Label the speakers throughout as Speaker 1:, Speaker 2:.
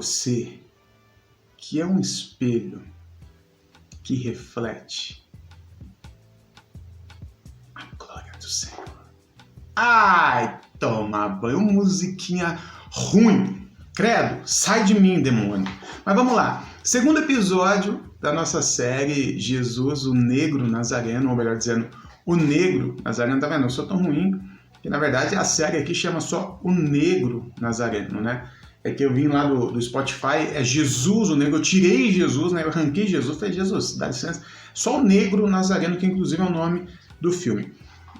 Speaker 1: Você, que é um espelho que reflete a glória do Senhor. Ai, toma banho, musiquinha ruim. Credo, sai de mim, demônio. Mas vamos lá. Segundo episódio da nossa série Jesus, o Negro Nazareno, ou melhor dizendo, o Negro Nazareno. Tá vendo? Eu sou tão ruim que, na verdade, a série aqui chama só o Negro Nazareno, né? É que eu vim lá do Spotify, é Jesus, o Negro, eu tirei Jesus, né? Eu arranquei Jesus, falei, Jesus, dá licença. Só o Negro Nazareno, que inclusive é o nome do filme.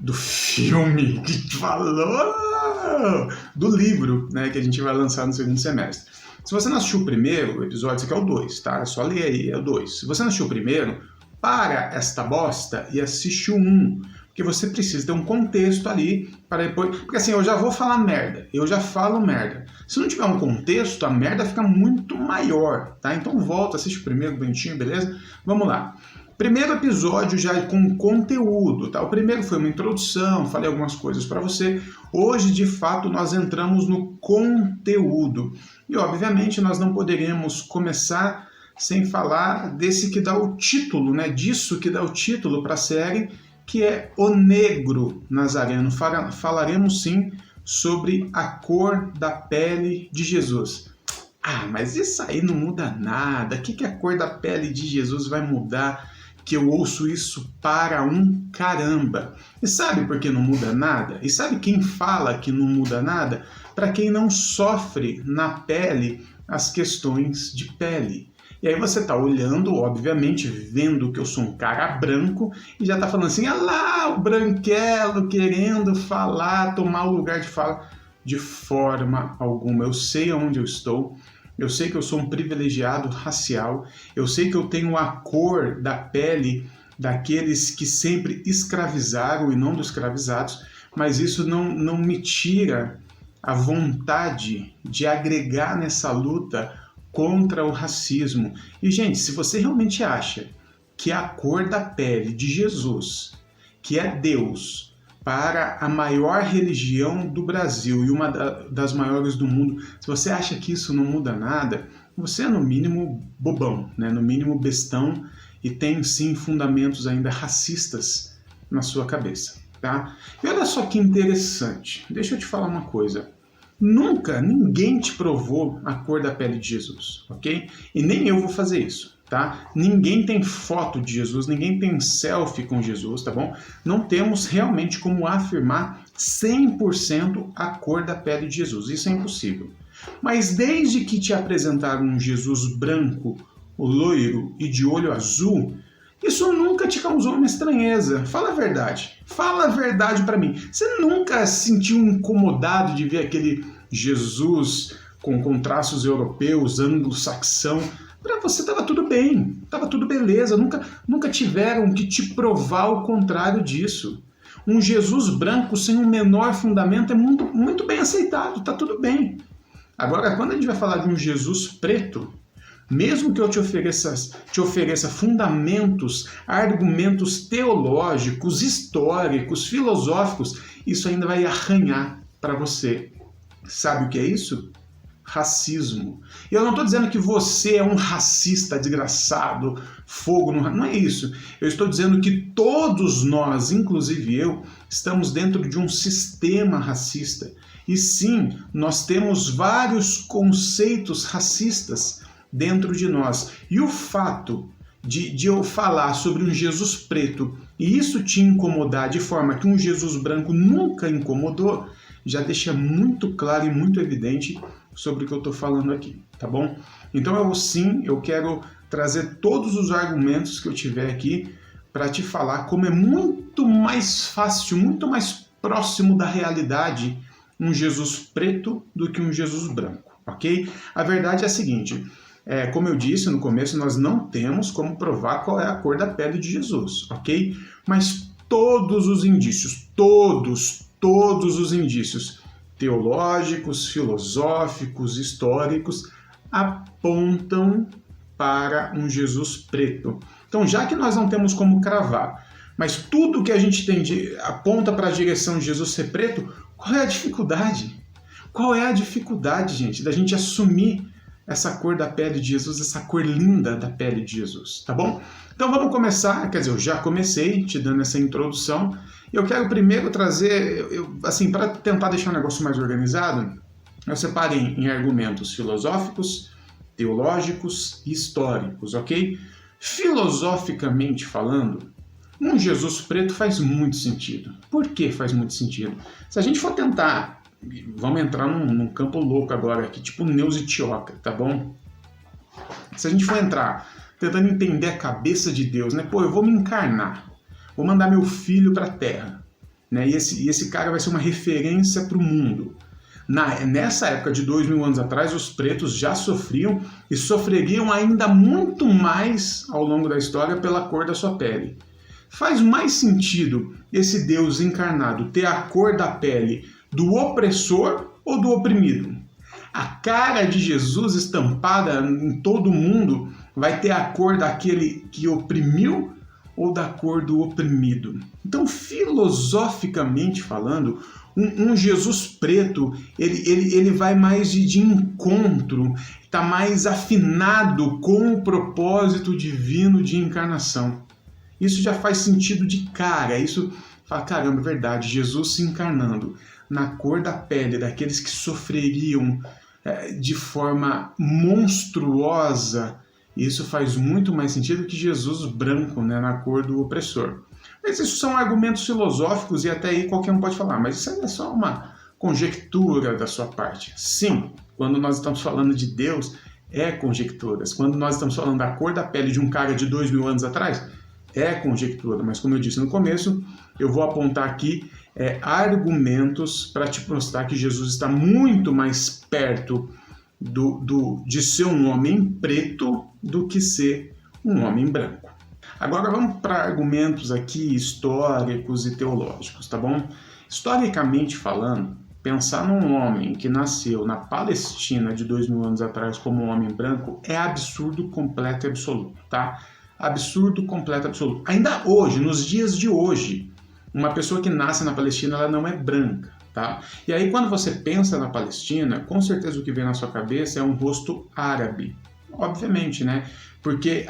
Speaker 1: Do filme que falou! Do livro, né? Que a gente vai lançar no segundo semestre. Se você não assistiu o primeiro episódio, esse aqui é o 2, tá? É só ler aí, é o 2. Se você não assistiu o primeiro, para esta bosta e assiste o 1. Porque você precisa ter um contexto ali para depois... Porque assim, eu já vou falar merda. Eu já falo merda. Se não tiver um contexto, a merda fica muito maior, tá? Então volta, assiste o primeiro bonitinho, beleza? Vamos lá. Primeiro episódio já com conteúdo, tá? O primeiro foi uma introdução, falei algumas coisas para você. Hoje, de fato, nós entramos no conteúdo. E, obviamente, nós não poderíamos começar sem falar desse que dá o título, né? Disso que dá o título para a série, que é O Negro Nazareno. Falaremos, sim, sobre a cor da pele de Jesus. Ah, mas isso aí não muda nada. O que a cor da pele de Jesus vai mudar? Que eu ouço isso para um caramba. E sabe por que não muda nada? E sabe quem fala que não muda nada? Para quem não sofre na pele as questões de pele. E aí você tá olhando, obviamente, vendo que eu sou um cara branco e já tá falando assim, ah lá, o branquelo querendo falar, tomar o lugar de fala. De forma alguma. Eu sei onde eu estou. Eu sei que eu sou um privilegiado racial, eu sei que eu tenho a cor da pele daqueles que sempre escravizaram e não dos escravizados, mas isso não me tira a vontade de agregar nessa luta contra o racismo. E, gente, se você realmente acha que a cor da pele de Jesus, que é Deus, para a maior religião do Brasil e uma das maiores do mundo, se você acha que isso não muda nada, você é no mínimo bobão, né? No mínimo bestão e tem sim fundamentos ainda racistas na sua cabeça, tá? E olha só que interessante, deixa eu te falar uma coisa. Nunca ninguém te provou a cor da pele de Jesus, ok? E nem eu vou fazer isso. Tá? Ninguém tem foto de Jesus, ninguém tem selfie com Jesus, tá bom? Não temos realmente como afirmar 100% a cor da pele de Jesus, isso é impossível. Mas desde que te apresentaram um Jesus branco, loiro e de olho azul, isso nunca te causou uma estranheza. Fala a verdade para mim. Você nunca se sentiu incomodado de ver aquele Jesus com traços europeus, anglo-saxão? Para você estava tudo bem, estava tudo beleza, nunca tiveram que te provar o contrário disso. Um Jesus branco sem um menor fundamento é muito bem aceitado, está tudo bem. Agora, quando a gente vai falar de um Jesus preto, mesmo que eu te ofereça fundamentos, argumentos teológicos, históricos, filosóficos, isso ainda vai arranhar para você. Sabe o que é isso? Racismo. Eu não estou dizendo que você é um racista desgraçado, fogo no... Não é isso. Eu estou dizendo que todos nós, inclusive eu, estamos dentro de um sistema racista. E sim, nós temos vários conceitos racistas dentro de nós. E o fato de eu falar sobre um Jesus preto e isso te incomodar de forma que um Jesus branco nunca incomodou, já deixa muito claro e muito evidente sobre o que eu estou falando aqui, tá bom? Então eu quero trazer todos os argumentos que eu tiver aqui para te falar como é muito mais fácil, muito mais próximo da realidade um Jesus preto do que um Jesus branco, ok? A verdade é a seguinte, como eu disse no começo, nós não temos como provar qual é a cor da pele de Jesus, ok? Mas todos os indícios, todos os indícios teológicos, filosóficos, históricos, apontam para um Jesus preto. Então, já que nós não temos como cravar, mas tudo que a gente tem aponta para a direção de Jesus ser preto, qual é a dificuldade? Qual é a dificuldade, gente, da gente assumir essa cor da pele de Jesus, essa cor linda da pele de Jesus, tá bom? Então vamos começar, quer dizer, eu já comecei te dando essa introdução. Eu quero primeiro trazer, assim, para tentar deixar o negócio mais organizado, eu separei em argumentos filosóficos, teológicos e históricos, ok? Filosoficamente falando, um Jesus preto faz muito sentido. Por que faz muito sentido? Se a gente for tentar, vamos entrar num campo louco agora aqui, tipo Neuza e Tioca, tá bom? Se a gente for entrar tentando entender a cabeça de Deus, né? Pô, eu vou me encarnar, vou mandar meu filho para a Terra, né? E esse cara vai ser uma referência para o mundo. Nessa época de 2000 anos atrás, os pretos já sofriam e sofreriam ainda muito mais ao longo da história pela cor da sua pele. Faz mais sentido esse Deus encarnado ter a cor da pele do opressor ou do oprimido? A cara de Jesus estampada em todo mundo vai ter a cor daquele que oprimiu ou da cor do oprimido? Então, filosoficamente falando, um Jesus preto, ele vai mais de encontro, está mais afinado com o propósito divino de encarnação. Isso já faz sentido de cara, isso fala, caramba, é verdade, Jesus se encarnando na cor da pele daqueles que sofreriam de forma monstruosa, isso faz muito mais sentido que Jesus branco, né, na cor do opressor. Mas isso são argumentos filosóficos e até aí qualquer um pode falar, mas isso aí é só uma conjectura da sua parte. Sim, quando nós estamos falando de Deus, é conjecturas. Quando nós estamos falando da cor da pele de um cara de 2000 anos atrás, é conjectura. Mas como eu disse no começo, eu vou apontar aqui argumentos para te mostrar que Jesus está muito mais perto de ser um homem preto do que ser um homem branco. Agora vamos para argumentos aqui históricos e teológicos, tá bom? Historicamente falando, pensar num homem que nasceu na Palestina de 2000 anos atrás como um homem branco é absurdo completo e absoluto, tá? Absurdo completo e absoluto. Ainda hoje, nos dias de hoje, uma pessoa que nasce na Palestina, ela não é branca, tá? E aí quando você pensa na Palestina, com certeza o que vem na sua cabeça é um rosto árabe. Obviamente, né? Porque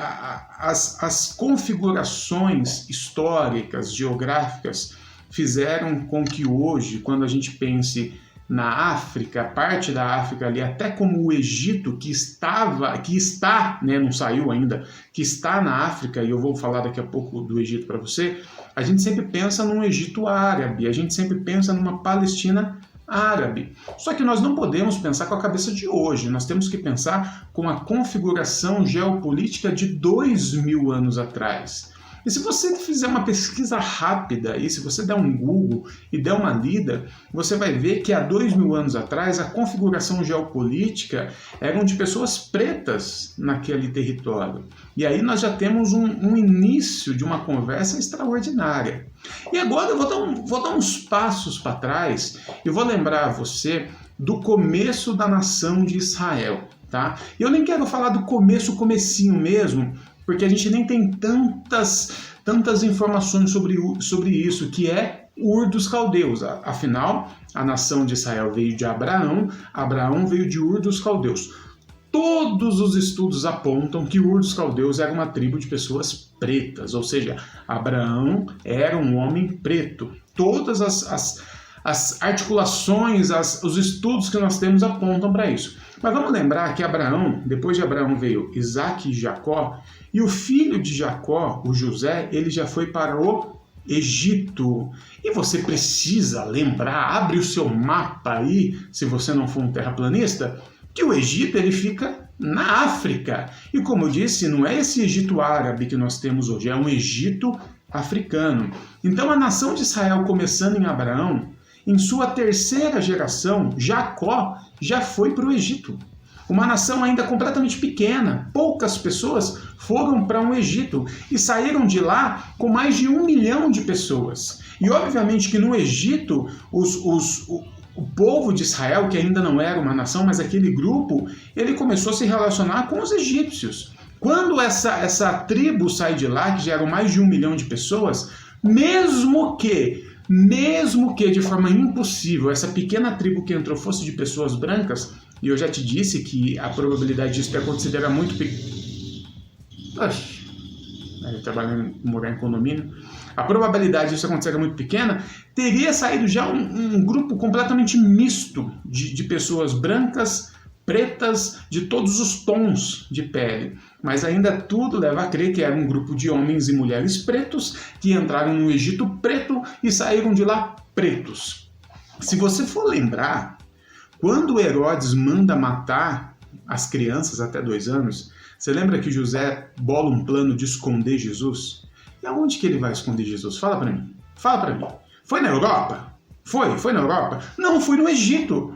Speaker 1: as configurações históricas, geográficas, fizeram com que hoje, quando a gente pense na África, parte da África ali, até como o Egito, que está, né, não saiu ainda, que está na África, e eu vou falar daqui a pouco do Egito para você, a gente sempre pensa num Egito árabe, a gente sempre pensa numa Palestina árabe. Só que nós não podemos pensar com a cabeça de hoje, nós temos que pensar com a configuração geopolítica de 2000 anos atrás. E se você fizer uma pesquisa rápida e se você der um Google e der uma lida, você vai ver que há 2000 anos atrás a configuração geopolítica eram de pessoas pretas naquele território. E aí nós já temos um início de uma conversa extraordinária. E agora eu vou dar uns passos para trás e vou lembrar você do começo da nação de Israel. Tá? Eu nem quero falar do comecinho mesmo, porque a gente nem tem tantas informações sobre isso, que é Ur dos Caldeus. Afinal, a nação de Israel veio de Abraão, Abraão veio de Ur dos Caldeus. Todos os estudos apontam que Ur dos Caldeus era uma tribo de pessoas pretas, ou seja, Abraão era um homem preto. Todas as articulações, os estudos que nós temos apontam para isso. Mas vamos lembrar que Abraão, depois de Abraão veio Isaac e Jacó, e o filho de Jacó, o José, ele já foi para o Egito. E você precisa lembrar, abre o seu mapa aí, se você não for um terraplanista, que o Egito ele fica na África. E como eu disse, não é esse Egito árabe que nós temos hoje, é um Egito africano. Então a nação de Israel, começando em Abraão, em sua terceira geração, Jacó já foi para o Egito. Uma nação ainda completamente pequena, poucas pessoas foram para um Egito e saíram de lá com mais de 1 milhão de pessoas. E obviamente que no Egito, o povo de Israel, que ainda não era uma nação, mas aquele grupo, ele começou a se relacionar com os egípcios. Quando essa tribo sai de lá, que já eram mais de 1 milhão de pessoas, mesmo que de forma impossível essa pequena tribo que entrou fosse de pessoas brancas, E eu já te disse que a probabilidade disso ter acontecido era muito pequena. Eu trabalho em morar em condomínio. A probabilidade disso acontecer era muito pequena. Teria saído já um grupo completamente misto de pessoas brancas, pretas, de todos os tons de pele. Mas ainda tudo leva a crer que era um grupo de homens e mulheres pretos que entraram no Egito preto e saíram de lá pretos. Se você for lembrar, quando Herodes manda matar as crianças até 2 anos, você lembra que José bola um plano de esconder Jesus? E aonde que ele vai esconder Jesus? Fala para mim. Fala para mim. Foi na Europa? Foi na Europa? Não, foi no Egito.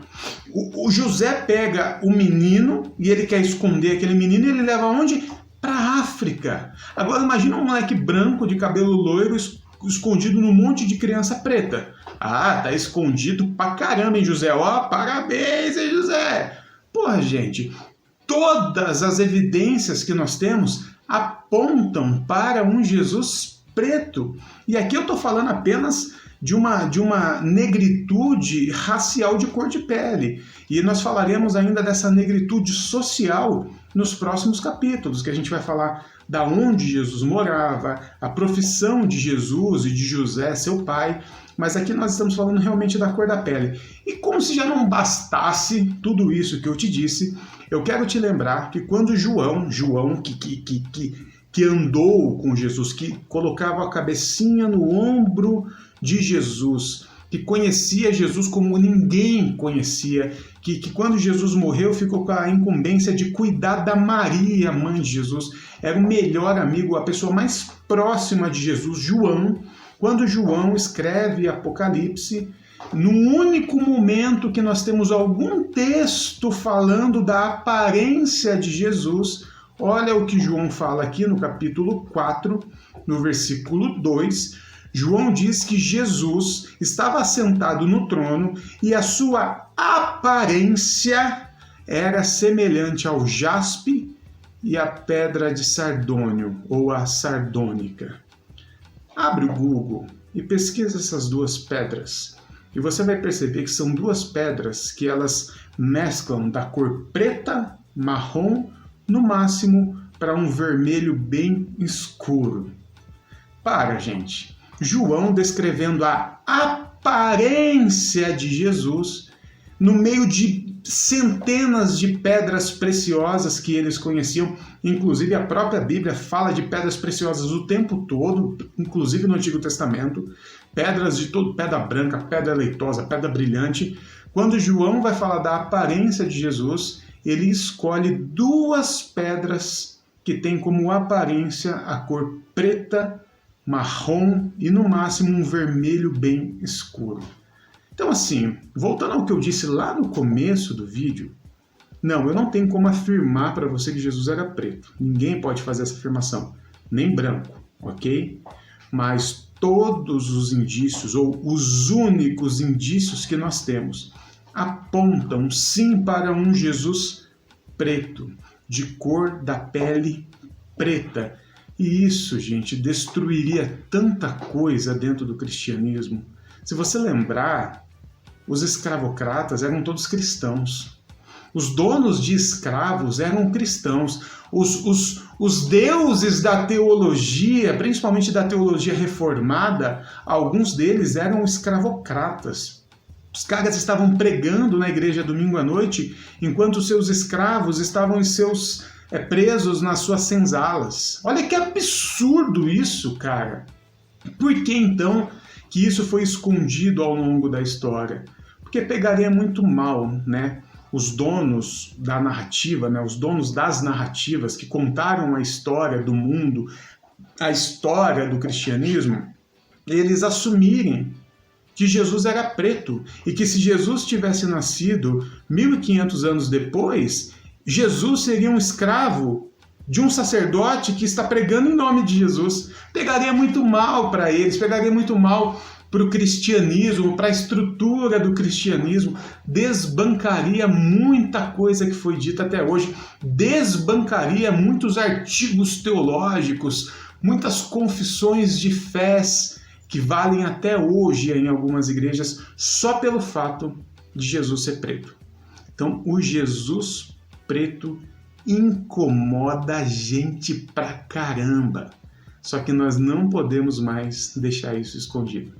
Speaker 1: O José pega o menino e ele quer esconder aquele menino e ele leva aonde? Para a África. Agora imagina um moleque branco de cabelo loiro escondido num monte de criança preta. Ah, tá escondido pra caramba, hein, José? Ó, parabéns, hein, José? Porra, gente, todas as evidências que nós temos apontam para um Jesus preto. E aqui eu tô falando apenas de uma negritude racial de cor de pele. E nós falaremos ainda dessa negritude social nos próximos capítulos, que a gente vai falar da onde Jesus morava, a profissão de Jesus e de José, seu pai. Mas aqui nós estamos falando realmente da cor da pele. E como se já não bastasse tudo isso que eu te disse, eu quero te lembrar que quando João que andou com Jesus, que colocava a cabecinha no ombro de Jesus, que conhecia Jesus como ninguém conhecia, que quando Jesus morreu ficou com a incumbência de cuidar da Maria, mãe de Jesus, era o melhor amigo, a pessoa mais próxima de Jesus, João. Quando João escreve Apocalipse, no único momento que nós temos algum texto falando da aparência de Jesus, olha o que João fala aqui no capítulo 4, no versículo 2, João diz que Jesus estava sentado no trono e a sua aparência era semelhante ao jaspe e à pedra de sardônio, ou a sardônica. Abre o Google e pesquisa essas duas pedras. E você vai perceber que são duas pedras que elas mesclam da cor preta, marrom, no máximo para um vermelho bem escuro. Para, gente. João descrevendo a aparência de Jesus no meio de centenas de pedras preciosas que eles conheciam. Inclusive a própria Bíblia fala de pedras preciosas o tempo todo, inclusive no Antigo Testamento. Pedras de todo, pedra branca, pedra leitosa, pedra brilhante. Quando João vai falar da aparência de Jesus, ele escolhe duas pedras que têm como aparência a cor preta, marrom e no máximo um vermelho bem escuro. Então assim, voltando ao que eu disse lá no começo do vídeo, não, eu não tenho como afirmar para você que Jesus era preto. Ninguém pode fazer essa afirmação, nem branco, ok? Mas todos os indícios, ou os únicos indícios que nós temos, apontam sim para um Jesus preto, de cor da pele preta. E isso, gente, destruiria tanta coisa dentro do cristianismo. Se você lembrar, os escravocratas eram todos cristãos. Os donos de escravos eram cristãos. Os deuses da teologia, principalmente da teologia reformada, alguns deles eram escravocratas. Os caras estavam pregando na igreja domingo à noite, enquanto os seus escravos estavam em seus presos nas suas senzalas. Olha que absurdo isso, cara. Por que então que isso foi escondido ao longo da história? Porque pegaria muito mal, né? Os donos da narrativa, né? Os donos das narrativas que contaram a história do mundo, a história do cristianismo, eles assumirem que Jesus era preto e que se Jesus tivesse nascido 1500 anos depois, Jesus seria um escravo de um sacerdote que está pregando em nome de Jesus. Pegaria muito mal para eles, pegaria muito mal para o cristianismo, para a estrutura do cristianismo, desbancaria muita coisa que foi dita até hoje, desbancaria muitos artigos teológicos, muitas confissões de fés que valem até hoje em algumas igrejas só pelo fato de Jesus ser preto. Então, o Jesus preto incomoda a gente pra caramba. Só que nós não podemos mais deixar isso escondido.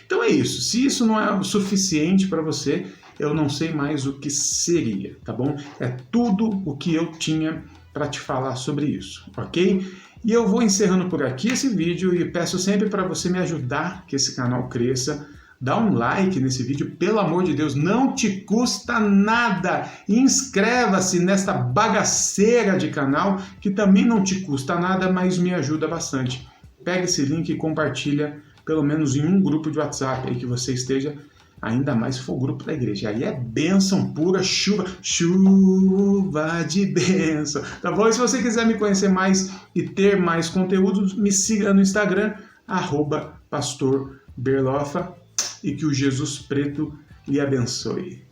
Speaker 1: Então é isso. Se isso não é o suficiente para você, eu não sei mais o que seria, tá bom? É tudo o que eu tinha para te falar sobre isso, ok? E eu vou encerrando por aqui esse vídeo e peço sempre para você me ajudar que esse canal cresça. Dá um like nesse vídeo, pelo amor de Deus, não te custa nada. Inscreva-se nesta bagaceira de canal, que também não te custa nada, mas me ajuda bastante. Pega esse link e compartilha, pelo menos em um grupo de WhatsApp aí que você esteja, ainda mais se for o grupo da igreja. Aí é bênção pura, chuva de bênção. Tá bom? E se você quiser me conhecer mais e ter mais conteúdo, me siga no Instagram, @pastorberlofa. E que o Jesus preto lhe abençoe.